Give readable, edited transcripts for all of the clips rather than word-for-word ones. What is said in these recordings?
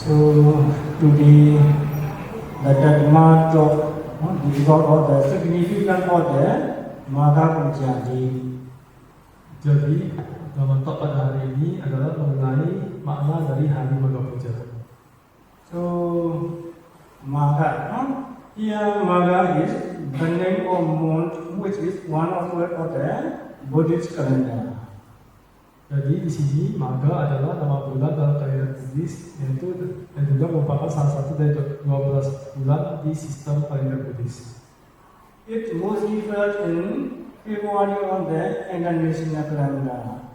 So today the Dharma talk about the significance of the Magha Puja Day. Jadi, Dhamma Talk pada hari ini adalah mengenai makna dari Hari Magha Puja. So Magha, here Magha is the name of month, which is one of the Buddhist calendar. Jadi di sini Magha adalah nama bulan dalam kalender Buddhis, yaitu dan juga merupakan salah satu dari 12 bulan di sistem kalender Buddhis. It mostly falls in February on the international calendar.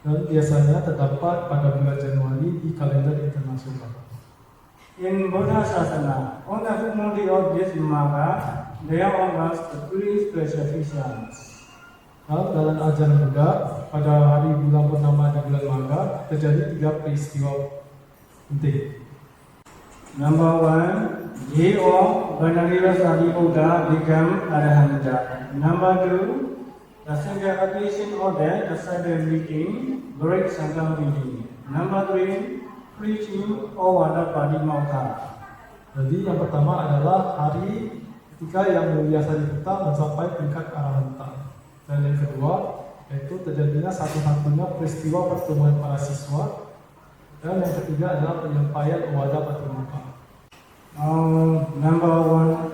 Dan biasanya terdapat pada bulan Januari di kalender internasional. In Buddha Sasana, on the full day of this Magha, there are three special feasts. Dalam ajaran Buddha, pada hari bulan purnama di bulan Magha terjadi 3 peristiwa penting. Number one, day of Venerable Sariputta became Arahanta. Number two, the single occasion of the Saturday meeting, Great Sangha meeting. Number three, preaching of the Padimokha. Jadi yang pertama adalah hari ketika yang mulia Sariputta mencapai tingkat Arahanta. Dan yang kedua, yaitu terjadinya satu-satunya peristiwa pertemuan para siswa. Dan yang ketiga adalah penyampaian Wada Patimokkha. Number one,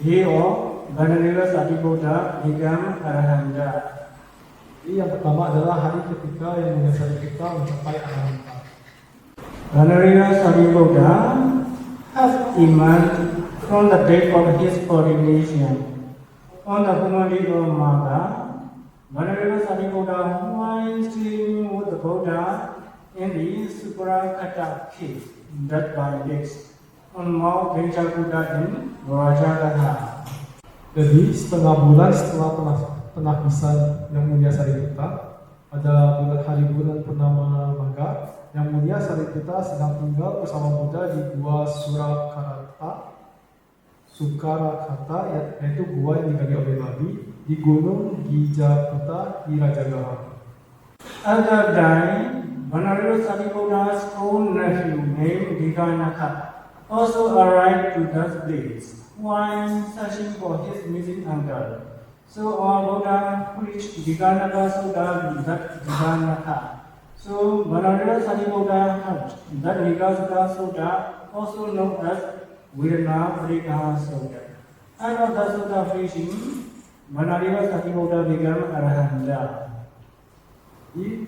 day of Venerable Sariputta became Arahanta. Jadi yang pertama adalah hari ketika yang mulia Sariputta mencapai Arahanta. Venerable Sariputta has emerged from the date of his ordination. On the Kumari of Magha, Venerable Sariputta was staying with the Buddha in the Suprakata cave, that by Dix, on Mount Venchakuta in Rajagatha. Jadi setengah bulan setelah penabisan yang mulia Sariputta, pada hari bulan purnama Magha, yang mulia Sariputta sedang tinggal bersama Buddha di gua Sukarakhata, yaitu gua yang digali oleh babi di Gunung Gijaputta di Rajagaha. At that time, Venerable Sariputta's own nephew named Diganakha also arrived to that place while searching for his missing uncle. So our Buddha preached Diganakha Sutta that Diganakha. So Venerable Sariputta heard that Diganakha Sutta, also known as Virna Parikaha Sutta. And of the Sutta preaching, Venerable Sariputta became Arahanta.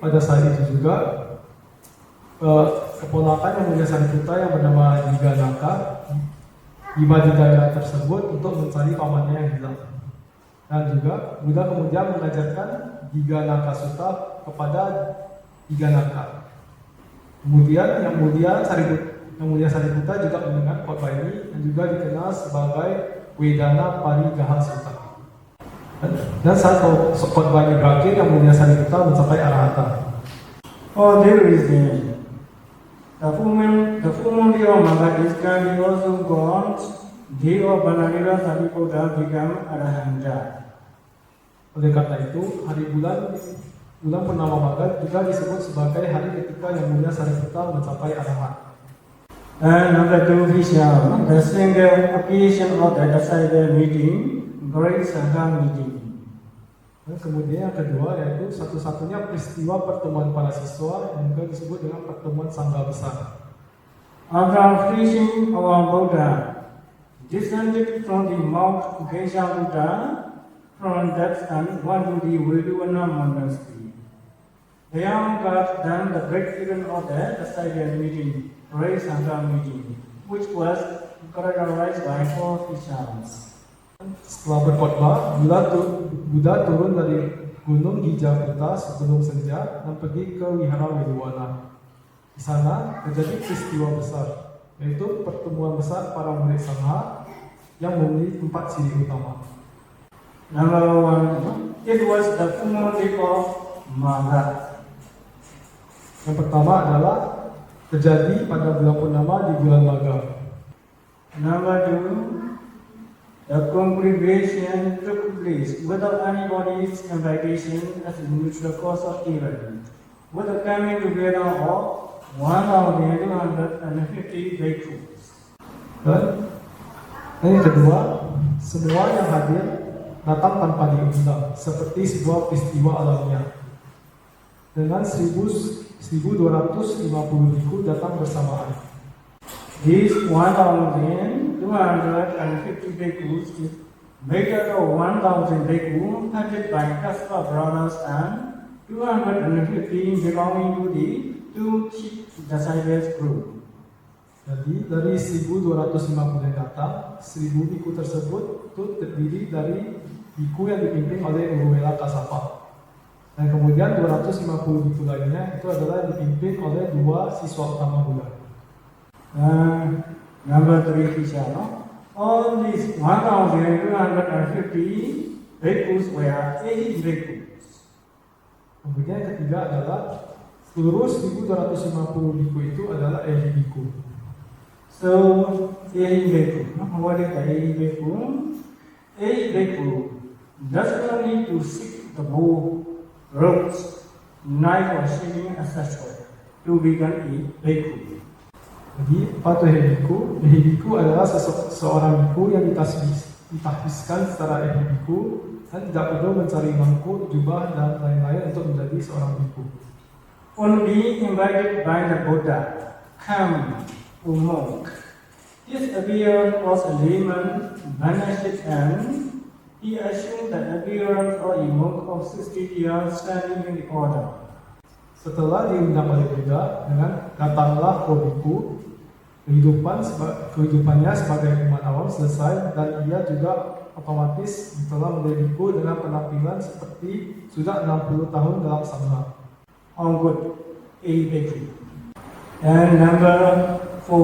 Pada saat itu juga keponakan yang mulia Sariputta yang bernama Diganakha tiba di daerah tersebut untuk mencari pamannya yang hilang. Dan juga Buddha kemudian mengajarkan Diganakha Sutta kepada Diganakha. Kemudian yang mulia Sariputta juga mendengar khotbah ini dan juga dikenal sebagai Vedana Parigaha Sutta. Dan saat khotbah ini berakhir, yang mulia Sariputta mencapai Arahata. For this reason, the full day of Magha is currently also called day of Venerable Sariputta became Arahanta. Oleh karena itu, hari bulan purnama Magha juga disebut sebagai hari ketika yang mulia Sariputta mencapai Arahata. And number two, the single occasion of the Saturday meeting, Great Sangha meeting. Dan kemudian yang kedua yaitu satu-satunya peristiwa pertemuan para siswa yang juga disebut dengan pertemuan Sangha besar. After preaching our Buddha descended from the Mount Venchakuta, from that and went to the Veduvana monastery. There got done the great event of the Saturday meeting, Great Sangha meeting, which was characterized by 4 features. Setelah berkhotbah, Buddha turun dari Gunung Gijaputta sebelum senja dan pergi ke Wihara Veduvana. Di sana terjadi peristiwa besar, yaitu pertemuan besar para murid Sangha yang memiliki 4 ciri utama. Number one, it was the full day of Magha. Yang pertama adalah terjadi pada bulan purnama di bulan Magha. Number two, the congregation took place without anybody's invitation as a neutral cause of event, with the coming together of 1,250 bhikkhus. Dan yang kedua, semua yang hadir datang tanpa diundang, seperti sebuah peristiwa alamiah. Dengan 1.250 bhikkhu datang bersamaan. These 1,250 bhikkhus is made up of 1,000 bhikkhu headed by Kaspa brothers and 250 belonging to the two chief disciples group. Jadi dari 1.250 yang datang, 1.000 bhikkhu tersebut itu terdiri dari bhikkhu yang dipimpin oleh Uruvela Kasapa. Dan kemudian 250 bhikkhu lainnya itu adalah dipimpin oleh dua siswa utama Buddha. Number 3 teacher, no? All these 1,250 bhikkhus were 80 bhikkhus. Kemudian yang ketiga adalah seluruh 1.250 bhikkhu itu adalah bhikkhu. So, 80 bhikkhu, no? What is the 80 bhikkhu? 80 bhikkhu does not need to seek the bow, ropes, knife or shaving, etc. to become a bhikkhu. Jadi, apa itu bhikkhu adalah seorang bhikkhu yang ditahbiskan secara bhikkhu dan tidak perlu mencari mangkuk, jubah, dan lain-lain untuk menjadi seorang bhikkhu. Only invited by the Buddha, come, O monk. This appearance was a layman, vanished, and he assumed the appearance of a monk of 60 years standing in the order. Setelah diundang oleh Buddha dengan datanglah o bhikkhu, kehidupannya sebagai umat awam selesai dan ia juga otomatis telah menjadi bhikkhu dengan penampilan seperti sudah 60 tahun dalam sadhana. On good, a bhikkhu. And number 4,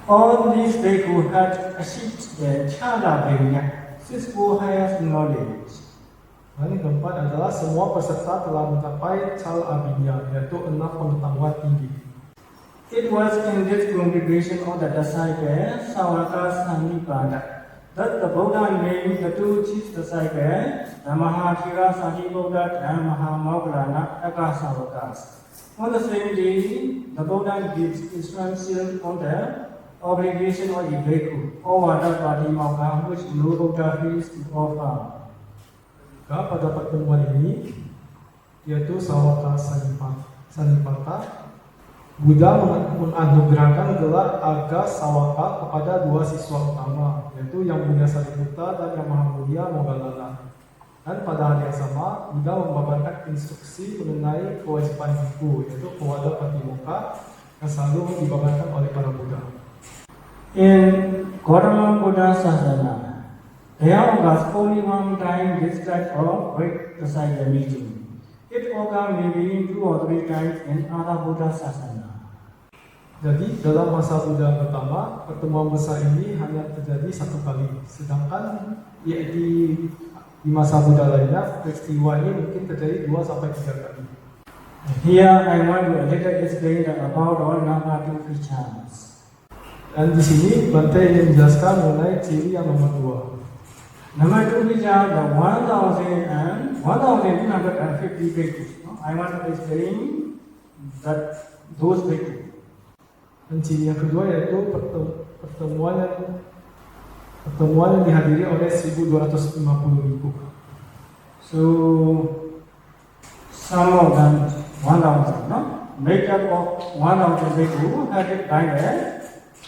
all these bhikkhu had achieved the Chada Vijna, sixfold highest knowledge. Dan yang keempat adalah semua peserta telah mencapai Chal Abhidya, yaitu 6 pengetahuan tinggi. It was in this congregation of the disciples, Sawaka Sanipada, that the Buddha named the two chief disciples, the Mahathira Sanibuddha and Mahamoggallana Akasavakas. On the same day, the Buddha gives instruction on the obligation of a bhikkhu, or Vadapati which no Buddha is to offer. Pada pertemuan ini, yaitu Sawaka Sanipata, Buddha menganugerahkan gelar Aga Sawaka kepada dua siswa utama, yaitu Yang Mulia Sariputta dan Yang Maha Mulia Moggallana. Dan pada hari yang sama, Buddha membabarkan instruksi mengenai kewajiban bhikkhu, yaitu Kewada Patimokkha, yang selalu dibabarkan oleh para Buddha. In Gautama Buddha Sasana, there was only one time this type of great disciple meeting. It occurred maybe 2 or 3 times in other Buddha Sasana. Jadi dalam masa Buddha pertama, pertemuan besar ini hanya terjadi 1 kali. Sedangkan di masa Buddha lainnya, peristiwa ini mungkin terjadi 2 sampai 3 kali. Here I want to a little explain about all number 2 features. Dan di sini Bante ingin menjelaskan mengenai ciri yang nomor 2. Number 2 feature, the 1,250 bhikkhus. I want to explain those bhikkhus. Dan ciri yang kedua yaitu pertemuan yang dihadiri oleh 1.250 bhikkhu. So some of them 1,000, no? Make up of 1,000 bhikkhu headed by the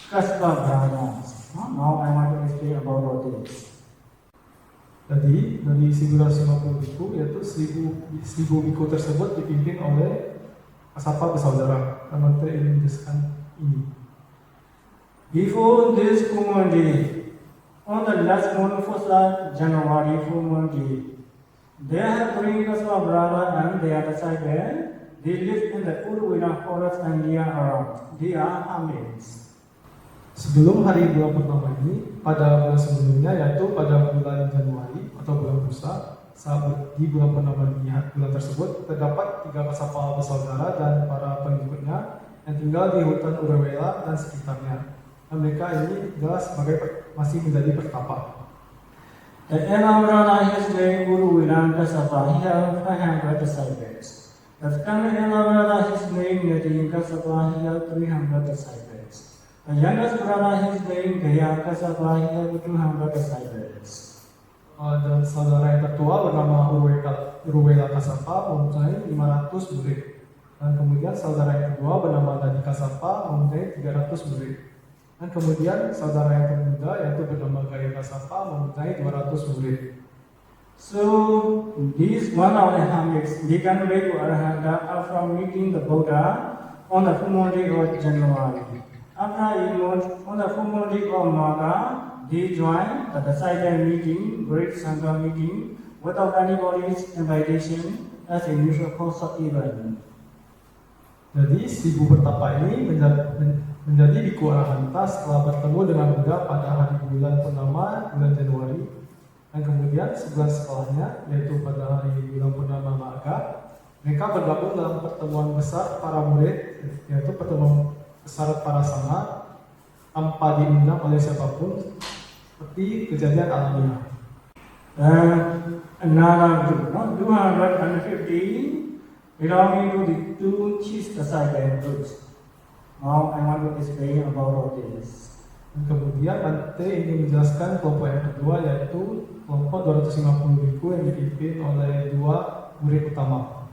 Kaspa brothers. Now I want to explain about all this. Jadi dari 1.250 bhikkhu yaitu 1.000 bhikkhu tersebut dipimpin oleh Kasapa bersaudara. Bante ingin menjelaskan ini. Before this full moon day, on the last moon of January full moon day, there have 3 Kaspa brothers and their disciples. They live in the Uruvela forest and near around. They are hermits. Sebelum hari bulan pertama ini, pada bulan sebelumnya yaitu pada bulan Januari atau bulan Puasa, saat di bulan pertama bulan tersebut terdapat 3 Kasapa bersaudara dan para pengikutnya yang tinggal di hutan Uruvela dan sekitarnya. Dan mereka ini jelas masih menjadi pertapa. The elder brother his name Uruvela Kasapa. He has 500 disciples. The second elder brother his name Natin Kasapa, he had 300 disciples. The youngest brother, his name Gaya Kasapa, he had 200 disciples. Dan saudara yang tertua bernama Uruwela Kasapa mempunyai 500 murid. Dan kemudian saudara yang kedua bernama Dadi Kasapa mempunyai 300 murid. Dan kemudian saudara yang termuda yaitu bernama Gaya Kasapa mempunyai 200 murid. So these one of the hermits began way to Arahanta after meeting the Buddha on the full moon day of January. After he moved on the full moon day of Maga, they joined the disciple meeting, great Sangha meeting, without anybody's invitation as a usual course of event. Jadi 1000 petapa ini menjadi biku Arahanta setelah bertemu dengan Buddha pada hari bulan purnama bulan Januari. Dan kemudian sebulan setelahnya, yaitu pada hari bulan purnama Maga, mereka bergabung dalam pertemuan besar para murid, yaitu pertemuan besar para sangha, tanpa diundang oleh siapapun, seperti kejadian alamiah. Another group, 250, belonging to the two chief disciple groups. Now I want to explain about all this. Dan kemudian Bante ingin menjelaskan kelompok yang kedua, yaitu kelompok 250 biku yang dipimpin oleh dua murid utama.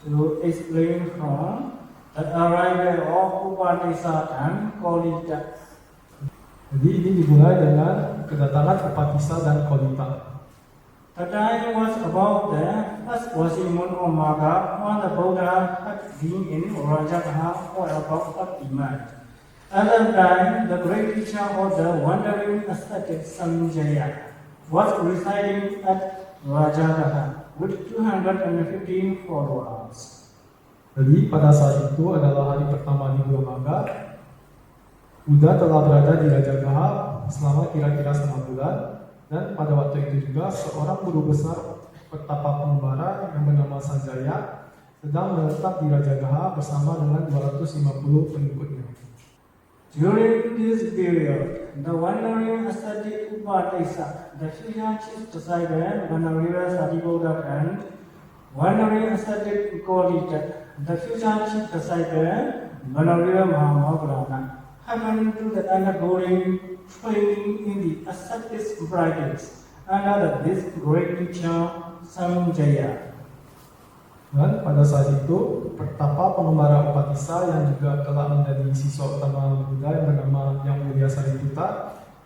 So explain from the arrival of Upatissa and Kolita. Jadi ini dimulai dengan kedatangan Upatissa dan Kolita. The time was about the first washing moon of Maga when the Buddha had been in Rajagaha for about 40 months. At that time, the great teacher of the wandering ascetic Sanjaya was residing at Rajagaha with 215 followers. Jadi pada saat itu adalah hari pertama di bulan Maga. Buddha telah berada di Rajagaha selama kira-kira setengah bulan. Dan pada waktu itu juga seorang guru besar petapa pengembara yang bernama Sanjaya sedang menetap di Rajagaha bersama dengan 250 pengikutnya. During this period, the wandering ascetic Upatissa, the future chief disciple Vanavira Satiboda, and wandering ascetic Kolita, the future chief disciple Vanavira Mahamograna, happened to the undergoing training in the ascetic practice under this great teacher Sanjaya. Dan pada saat itu, pertapa pengembara Upatissa yang juga telah menjadi siswa utama Buddha yang bernama Yang Mulia Sariputta,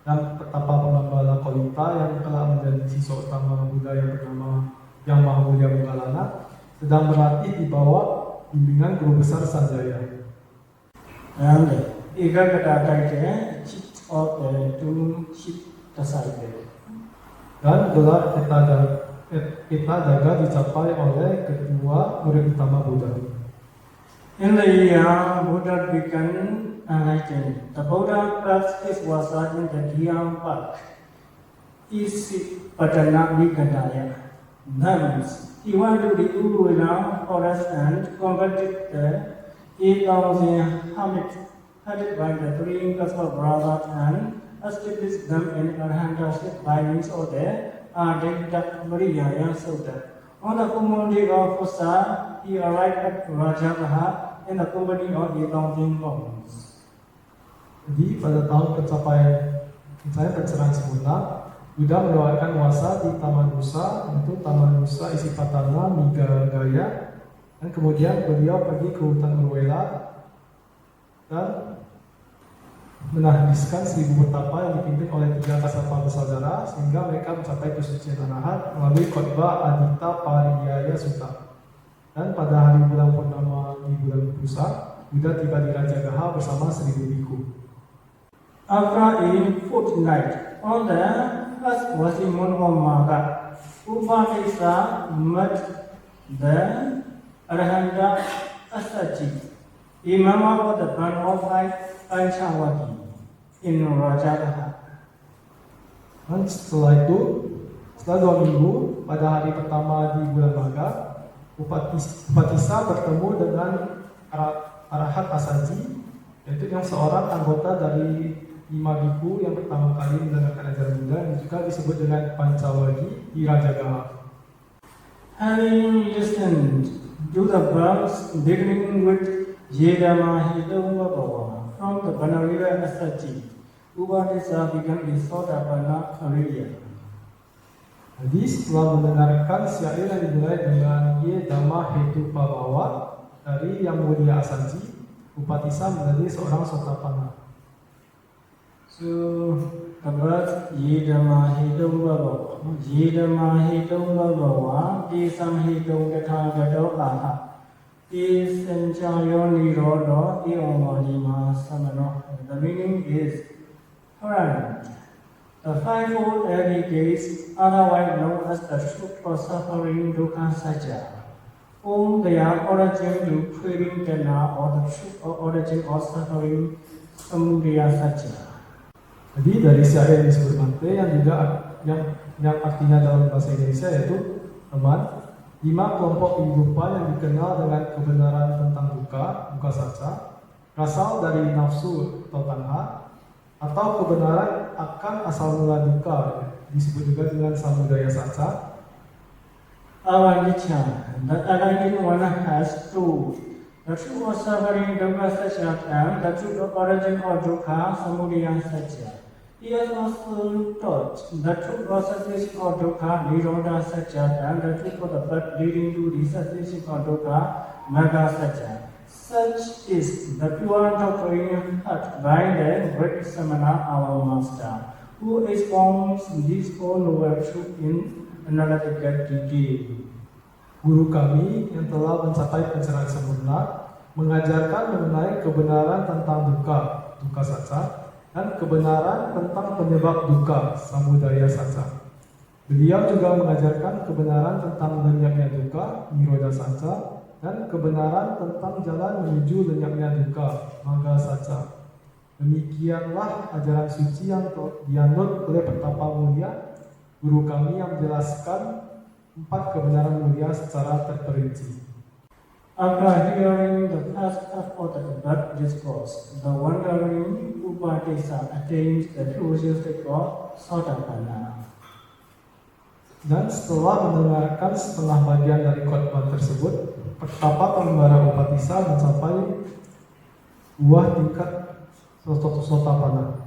dan pertapa pengembara Kolita yang telah menjadi siswa utama Buddha yang bernama Yang Maha Mulia Moggallana, sedang berlatih di bawah bimbingan guru besar Sanjaya. And Igagata chief of the two chief disciples. Dan gelar Etta Daga dicapai oleh kedua murid utama Buddha. In the year Buddha became enlightened, the Buddha placed his wasa in the Dhyam Park, Isipatana Vigadaya. Thence, he went to the Uruina forest and converted the 8,000 hermits headed by the three Kaspa brothers and established them in Arahantaship by means of the Adekta Mariyaya Sutta. On the common day of Pusa, he arrived at Rajagaha in the company of 8,000 monks. Jadi pada tahun pencapaian pencerahan sempurna, Buddha menawarkan wasa di Taman Nusa, yaitu Taman Nusa Isipatana Migagaya, dan kemudian beliau pergi ke hutan Uruwela dan menahdiskan 1000 petapa yang dipimpin oleh 3 kasapa bersaudara sehingga mereka mencapai kesucian arahat melalui khotbah Adita Pariyaya Sutta. Dan pada hari bulan purnama di bulan Pusa, Buddha tiba di Rajagaha bersama 1000 biku. After a fortnight, on the first washing moon of Maga, Upatissa met the Arahanta Assaji, Imam of the Brahman of Panchavati in Rajagaha. Dan setelah 2 minggu, pada hari pertama di bulan Maga, Upatissa bertemu dengan Arahat Assaji, yaitu yang seorang anggota dari 5 biku yang pertama kali mendengarkan ajaran Buddha, yang juga disebut dengan Panchavati di Rajagaha. Having listened to the verse beginning with Yedama Hidoma Bawa. From the Banarira Asati, Upadisa began the Sotapana area. Jadi setelah mendengarkan syair yang dimulai dengan Ye Dhamma Hetu Pabawa dari Yang Mulia Asaji, Upatissa menjadi seorang Sotapanna. So, kabat Yedama Hidoma Bawa. Yedama Hidoma Bawa, Desam Hidom Gata Gato Aha. Desanchayo Nirodo, Deomalima Samano. The meaning is current. The fivefold gates, otherwise known as the truth for suffering dukkha satya, own their origin to craving jhana or the truth or origin of suffering samudaya satya. Jadi dari syair yang disebut Mante yang juga yang artinya dalam bahasa Indonesia yaitu teman, 5 kelompok kehidupan yang dikenal dengan kebenaran tentang dukkha satya, berasal dari nafsu atau tanha, atau kebenaran akan asal mula dukkha, disebut juga dengan samudaya satya. Avanitya, the aligning one has two. The truth of suffering dukkha satya and the truth of origin of dukkha samudaya satya. He has also taught the truth of cessation of dukkha nirodha satya and the truth of the birth leading to the cessation of dukkha magga satya. Such is the pure doctrine taught by the great Samana, our master, who expounds these four noble truths in analytical detail. Guru kami yang telah mencapai pencerahan sempurna mengajarkan mengenai kebenaran tentang dukkha satya, dan kebenaran tentang penyebab dukkha samudaya satya. Beliau juga mengajarkan kebenaran tentang lenyapnya dukkha nirodha satya, dan kebenaran tentang jalan menuju lenyapnya dukkha magga satya. Demikianlah ajaran suci yang dianut oleh Pertapa Mulia, guru kami yang menjelaskan 4 kebenaran mulia secara terperinci. After hearing the first half of the birth discourse, the wandering Upadisa attains the closure state of Sotapanna. Dan setelah mendengarkan setengah bagian dari khotbah tersebut, Pertapa Pembara Upatissa mencapai buah tingkat Sotapanna.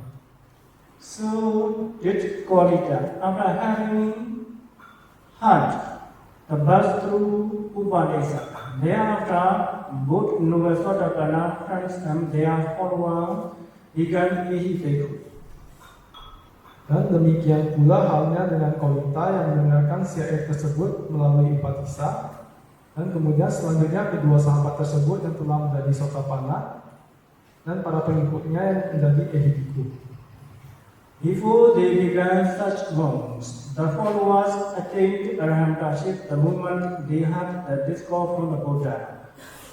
So, it quality, after having heard the birth through Upadisa, thereafter both noble Sotapanna friends and their followers began Ehibekhu. Dan demikian pula halnya dengan Kaulita yang mendengarkan syair tersebut melalui Upatissa, dan kemudian selanjutnya kedua sahabat tersebut yang telah menjadi Sotapanna dan para pengikutnya yang menjadi Ehibikhu. Before they began such monks, the followers attained arahantaship the moment they had the discourse from the Buddha.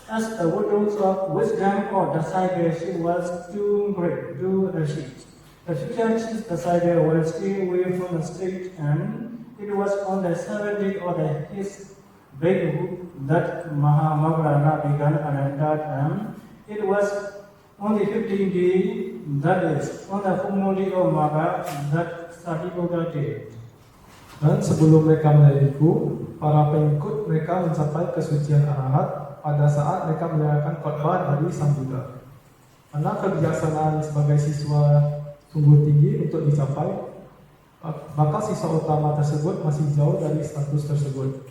As the windows of wisdom or discipleship was too great to achieve, the future chief disciple will stay away from the state, and it was on the 7th day of his Bhikkhu that Mahamaggarana began Ananta, and it was on the 15th day, that is, on the full moon day of Magha, that Sariputta did. Dan sebelum mereka menjadi bhikkhu, para pengikut mereka mencapai kesucian arahat pada saat mereka mendengarkan khotbah dari Sang Buddha. Karena kebijaksanaan sebagai siswa sungguh tinggi untuk dicapai, maka siswa utama tersebut masih jauh dari status tersebut.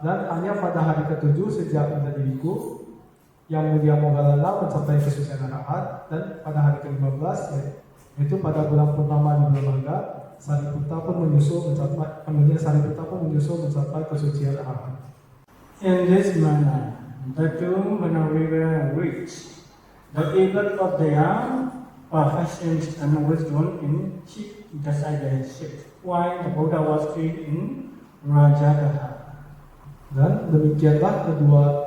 Dan hanya pada hari ke-7 sejak menjadi bhikkhu, Yang Mulia Moggallana mencapai kesucian arahat, dan pada hari ke-15, yaitu pada bulan purnama di bulan Magha, Sariputta pun menyusul mencapai kesucian arahat. In this manner, the two Manavira reached the apex of their perfection and wisdom in chief discipleship, while the Buddha was still in Rajagaha. Dan demikianlah kedua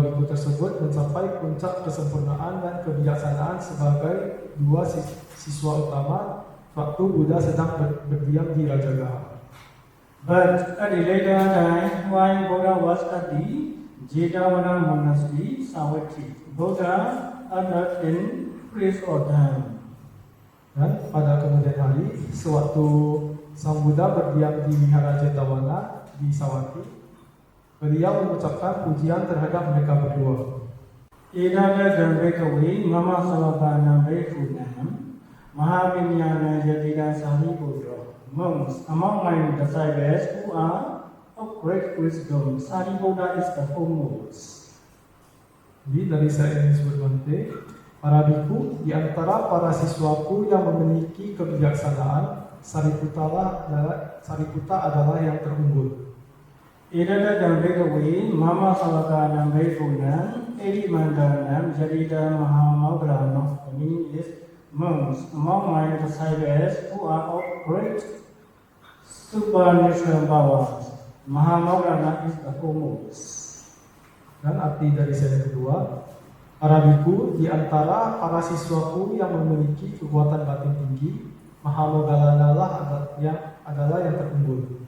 bhikkhu tersebut mencapai puncak kesempurnaan dan kebijaksanaan sebagai dua siswa utama waktu Buddha sedang berdiam di Rajagaha. But at a later time, while Buddha was at the Jetavana monastery, Savatthi, Buddha uttered in praise of them. Dan pada kemudian hari, sewaktu Sang Buddha berdiam di Wihara Jetavana di Savatthi, Beliau mengucapkan pujian terhadap mereka berdua. Idana dan Bekawi, Mama Salabana Bekunam, Mahavinyana Jadida Saripura. Monks, among my disciples who are of great wisdom, Saripura is the foremost. Jadi dari saya ini Bante, para biku di antara para siswaku yang memiliki kebijaksanaan, Sariputta adalah yang terunggul. Idana dan Bekawi, Mama Salabana Bekunam, Edi Mandanam Jadida Mahamaugrana. The meaning is monks, among my disciples who are of great supernatural powers, Mahamaugrana is the foremost. Dan arti dari saya kedua, para biku di antara para siswaku yang memiliki kekuatan batin tinggi, Mahamogalana adalah yang terunggul.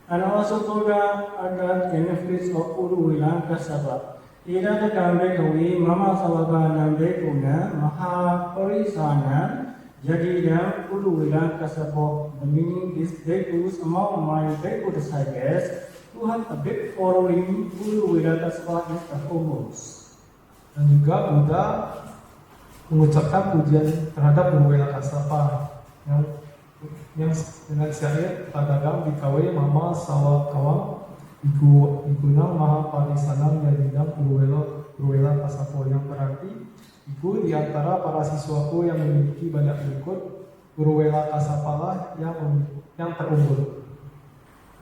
And also Buddha under benefits of Uru Vilanka Sabha. Ida the Gambekawi, Mama Salabana Bekuna, Mahaparisana, Jadida Uru Vilanka Sabha. The meaning is Bekus among my Beku disciples who have a big following. Uru Vilanka Sabha is the foremost. Dan juga Buddha mengucapkan pujian terhadap Guru Welakasapa yang dengan syair Tadagam Bikawe Mama Sawakawang Ikunang Maha Parisanam Yadidam Uruwela Kasapo, yang berarti Iku di antara para siswaku yang memiliki banyak pengikut, Uruwela Kasapalah yang terunggul.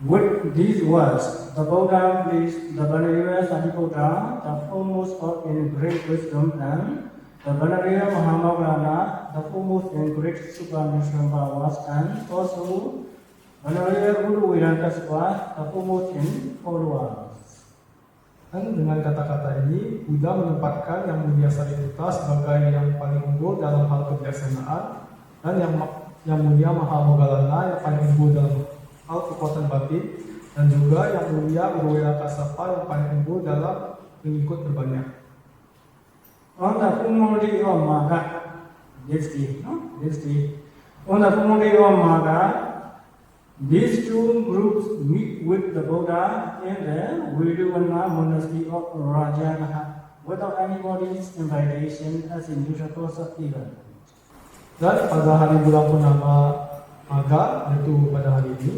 With these words, the Buddha placed the Banariya Sariputta, the foremost in great wisdom, and the Banariya Mahamaugrana, the foremost in great supernatural powers, and also Banariya Guru Vilantasapa, the foremost in followers. Dan dengan kata-kata ini, Buddha menempatkan yang mulia Sariputta sebagai yang paling unggul dalam hal kebijaksanaan, dan yang mulia Mahamogalana yang paling unggul dalam hal kekuatan batin, dan juga yang mulia Uruwela Kasapa yang paling unggul dalam pengikut berbanyak. On the full day of Maga, on the full day of Maga, these two groups meet with the Buddha in the Viduvana monastery of Rajagaha without anybody's invitation as in usual course of event. Dan pada hari bulan purnama Maga, yaitu pada hari ini,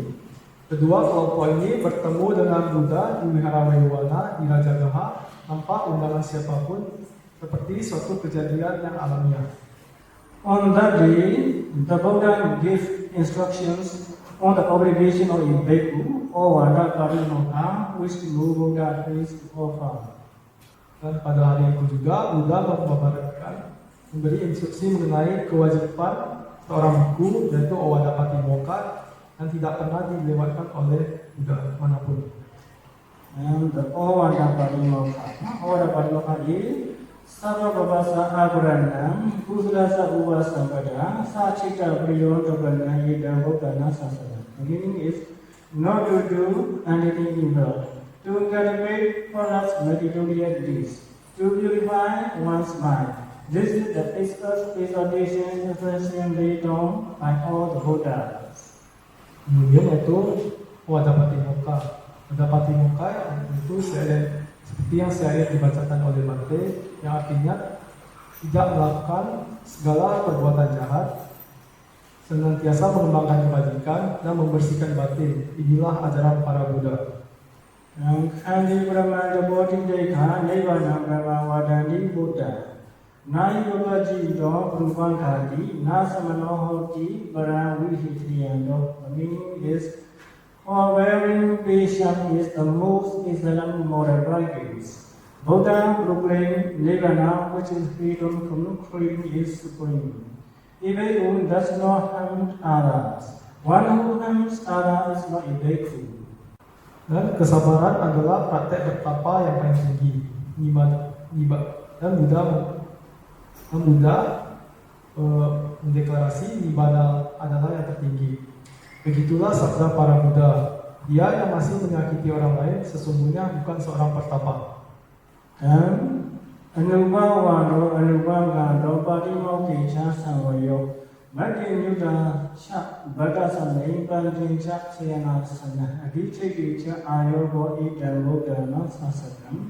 kedua kelompok ini bertemu dengan Buddha di Wihara Viduvana di Rajagaha tanpa undangan siapapun, seperti suatu kejadian yang alamiah. On that day, the Buddha gave instructions on the obligation of a bhikkhu or Vadakarinoka which no Buddha is to offer. Dan pada hari itu juga Buddha memberi instruksi mengenai kewajiban seorang bhikkhu, yaitu Owadapati Mokkha, yang tidak pernah dilewatkan oleh Buddha manapun. And the Owadapati Mokkha is Sava Babasa Aguranam, Usulasa Uvasa Bada, Sachita Priyon Tobana Yidam Bhutana Sasana. The meaning is not to do anything evil, to cultivate perhaps material deeds, to purify one's mind. This is the exaltation laid on by all the Buddhas. Kemudian yaitu Owadapati Mokkha. Owadapati Mokkha itu seperti yang saya dibacakan oleh Bante, yang artinya tidak melakukan segala perbuatan jahat, senantiasa mengembangkan kebajikan dan membersihkan batin. Inilah ajaran para Buddha. Kandi Brahmanda Bodhi Dekha Nirvana Brahma Wadani Buddha Nai Babaji Do Rupan Kandi Nasamanohoti Baravihitriyando. The meaning is, forbearing patience is the most excellent moral virtues. Buddha proclaimed Nirvana, which is freedom from craving, is supreme. Even who does not harm others. One who harms others is not a bhikkhu. Dan kesabaran adalah praktek bertapa yang paling tinggi. Dan Buddha mendeklarasi Nibbana adalah yang tertinggi. Begitulah sabda para Buddha. Dia yang masih menyakiti orang lain sesungguhnya bukan seorang pertapa. Anubhavado Anubhavado Patimokkha Sangvayo Magi Yuda Shak Badasa Naim Pandin Shak Sayana Sana Adichi Gicha Ayogo Idamo Dana Sasakam,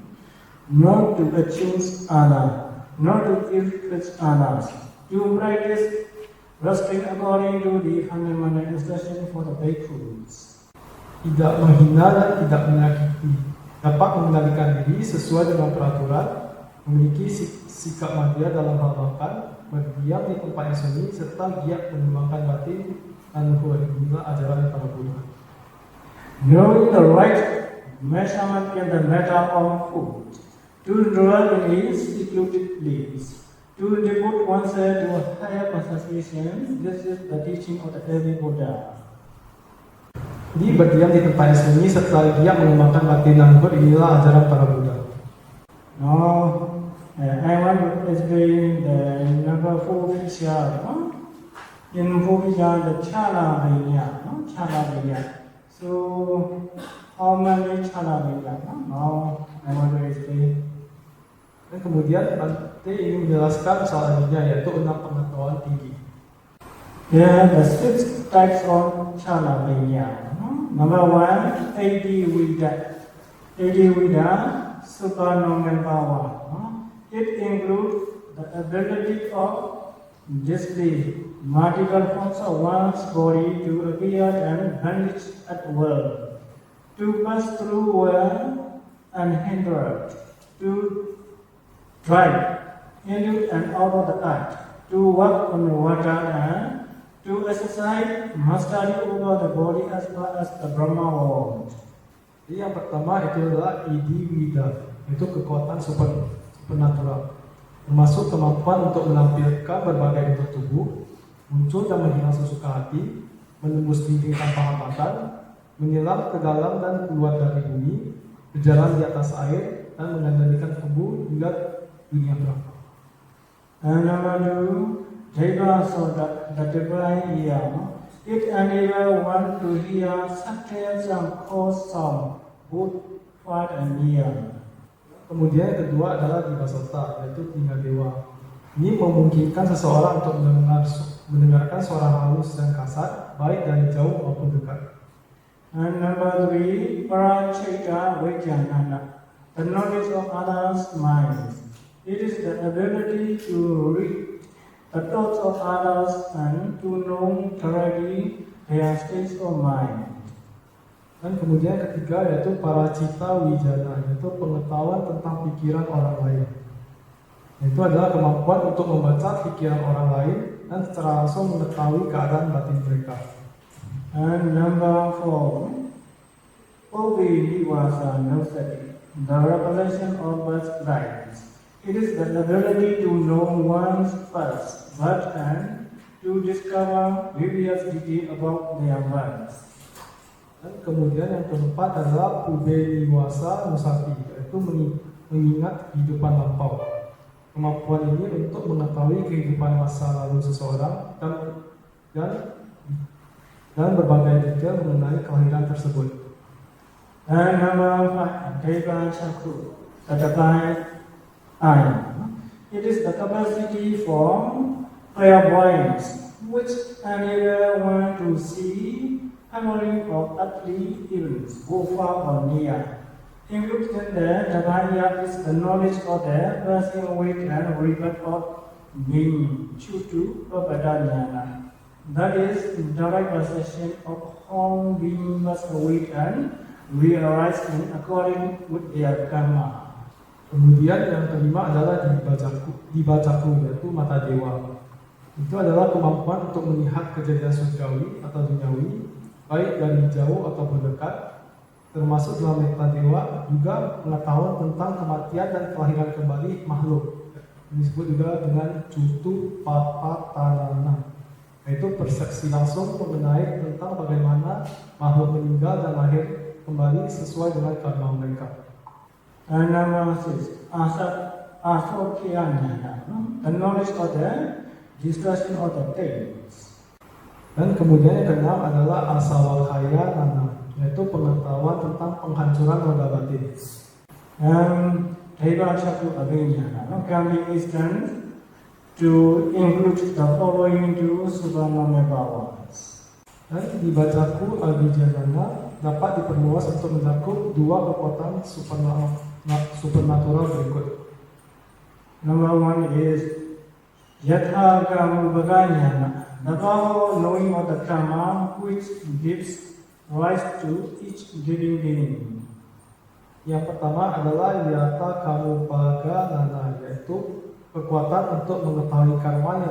not to accuse Allah, not to ill-treat others, to practice resting according to the fundamental instruction for the faithfuls. Tidak menghina dan tidak menyakiti, dapat mengendalikan diri sesuai dengan peraturan, memiliki sikap madya dalam hal makan, berdiam di tempat yang sunyi, serta giat mengembangkan batin dan inilah ajaran para Buddha. Knowing the right measurement in the matter of food, to dwell in its secluded place, to devote oneself to a higher concentration, this is the teaching of the early Buddha. Di berdiam di tempat yang sunyi serta giat mengembangkan batin dan inilah ajaran para Buddha. Now, I want to explain the number 4 feature. In 4 feature, the Chala Venya. Chala Venya. So, how many Chala Venya? Now, I want to explain. Dan kemudian nanti ini menjelaskan selanjutnya yaitu 6 pengetahuan tinggi. There are the 6 types of Chala Venya. Number 1, Adi Vida. Adi Vida, supernormal power. It includes the ability of display multiple forms of one's body to appear and vanish at will, to pass through well unhindered, to drive into and out of the earth, to walk on the water and to exercise mastery over the body as far as the Brahma world. Jadi yang pertama itu adalah Idi Wida, yaitu kekuatan supernatural, termasuk kemampuan untuk menampilkan berbagai bentuk tubuh, muncul dan menghilang sesuka hati, menembus dinding tanpa hambatan, menyelam ke dalam dan keluar dari bumi, berjalan di atas air, dan mengendalikan tubuh hingga dunia berapa. And number 2, Deva Soda, the divine ear. It enables one to hear subtle and coarse sound, both far and near. Kemudian yang kedua adalah Dibasota, yaitu telinga dewa. Ini memungkinkan seseorang untuk mendengarkan suara halus dan kasar, baik dari jauh maupun dekat. And number 3, Parachita Vijnana, the knowledge of others' minds. It is the ability to read the thoughts of others and to know thoroughly their states of mind. Dan kemudian yang ketiga yaitu Paracita Wijana, yaitu pengetahuan tentang pikiran orang lain. Itu adalah kemampuan untuk membaca pikiran orang lain dan secara langsung mengetahui keadaan batin mereka. And number 4, Ovidivasa Nosati, the revelation of birthright. It is the ability to know one's past birth and to discover various details about their birth. Dan kemudian yang keempat adalah Ubeniwasa Nusati, yaitu mengingat kehidupan lampau. Kemampuan ini untuk mengetahui kehidupan masa lalu seseorang dan berbagai detail mengenai kelahiran tersebut. And number 5, Deva Chakru, the divine eye. It is the capacity for clairvoyance, which enables one to see harmony of earthly events, both far or near. Included in the divine eye is the knowledge of the passing away and rebirth of being, Chutu Papadanyana. That is direct possession of how being must await and realize in according with their karma. Kemudian yang kelima adalah Dibacaku, yaitu mata dewa. Itu adalah kemampuan untuk melihat kejadian surgawi atau duniawi, baik dari jauh ataupun dekat, termasuk dalam mata dewa juga pengetahuan tentang kematian dan kelahiran kembali makhluk. Disebut juga dengan Cutu Papatanana, yaitu persepsi langsung mengenai tentang bagaimana makhluk meninggal dan lahir kembali sesuai dengan karma mereka. And number 6, Asokhyana, the knowledge of the destruction of the things. Dan kemudian yang keenam adalah Asawakaya Nana, yaitu pengetahuan tentang penghancuran roda batin. Deva Chakru Abhinyana can be instant to include the following two supernormal powers. Dan di bacaku Albijanana dapat diperluas untuk mencakup dua kekuatan supernatural berikut. Number one is Yatha Kamubaganyana, the power of knowing of the karma which gives rise to each living being. Yang pertama adalah Yata Kamupaganana, yaitu kekuatan untuk mengetahui karma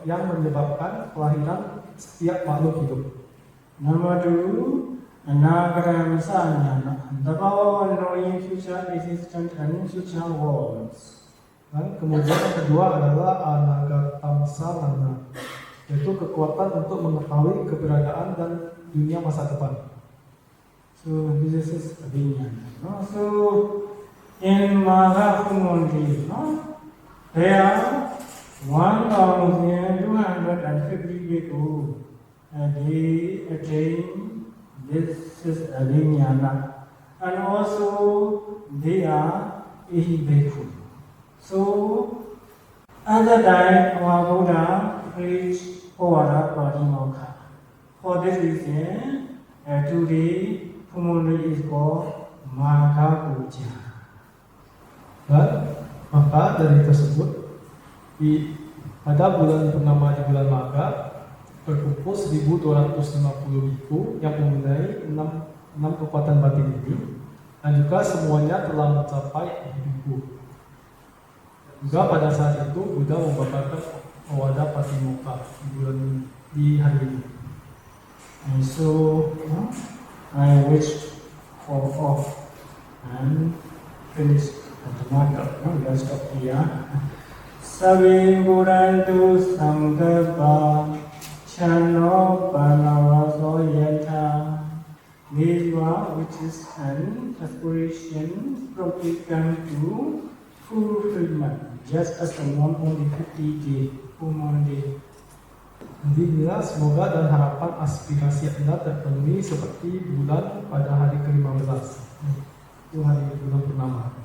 yang menyebabkan kelahiran setiap makhluk hidup. Number two, Anagaramsanyana, the power of knowing future existence and future worlds. Dan kemudian yang kedua adalah Anagatamsanana, yaitu kekuatan untuk mengetahui keberadaan dan dunia masa depan. So this is Abhinyana. So in Mahakumandi, there are 1,250 people and they attain this is Abhinyana. And also they are Ihibheku. So at the time our Buddha preached Ovada Pratimokkha. For this reason, today Kumuli is called Magha Puja. Dan maka dari tersebut pada bulan purnama di bulan Magha terkumpul 1.250 biku yang mempunyai 6 kekuatan batin ini, dan juga semuanya telah mencapai biku. Juga pada saat itu Buddha membabarkan Ovada Patimokkha di hari ini. And so I wish for off and finish the matter. Let's stop here. Sabi Buddhantu Samgapa Chano Panavaso Yata. These were wishes and aspirations broken to fulfillment, just as the one only 50 day. Intinya semoga dan harapan aspirasi Anda terpenuhi seperti bulan pada hari ke-15. Itu hari bulan purnama.